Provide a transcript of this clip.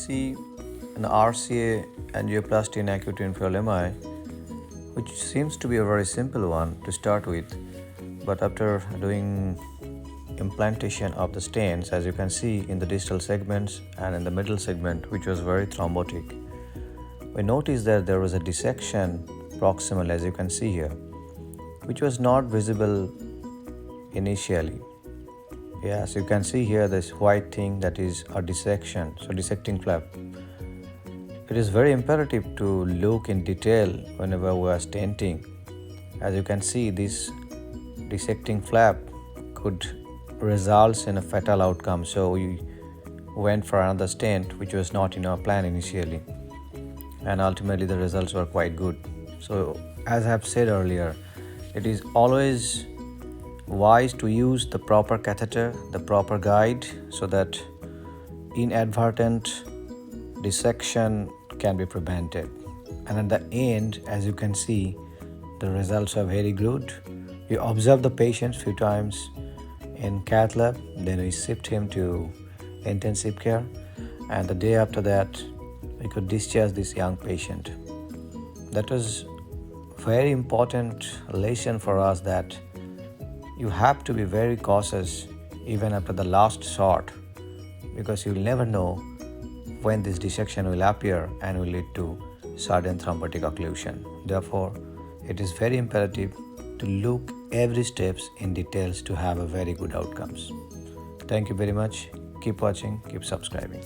see an RCA angioplasty in acute inferior MI, which seems to be a very simple one to start with. But after doing implantation of the stents, as you can see in the distal segments and in the middle segment, which was very thrombotic, we noticed that there was a dissection proximal, as you can see here, which was not visible initially. Yes, you can see here this white thing, that is a dissection, so dissecting flap. It is very imperative to look in detail whenever we are stenting. As you can see, this dissecting flap could result in a fatal outcome, so we went for another stent which was not in our plan initially, and ultimately the results were quite good. So as I have said earlier, it is always wise to use the proper catheter, the proper guide, so that inadvertent dissection can be prevented. And at the end, as you can see, the results are very good. We observed the patient few times in cath lab, then we shipped him to intensive care, and the day after that we could discharge this young patient. That was very important lesson for us, that you have to be very cautious even after the last shot, because you will never know when this dissection will appear and will lead to sudden thrombotic occlusion. Therefore, it is very imperative to look every steps in details to have a very good outcomes. Thank you very much. Keep watching, keep subscribing.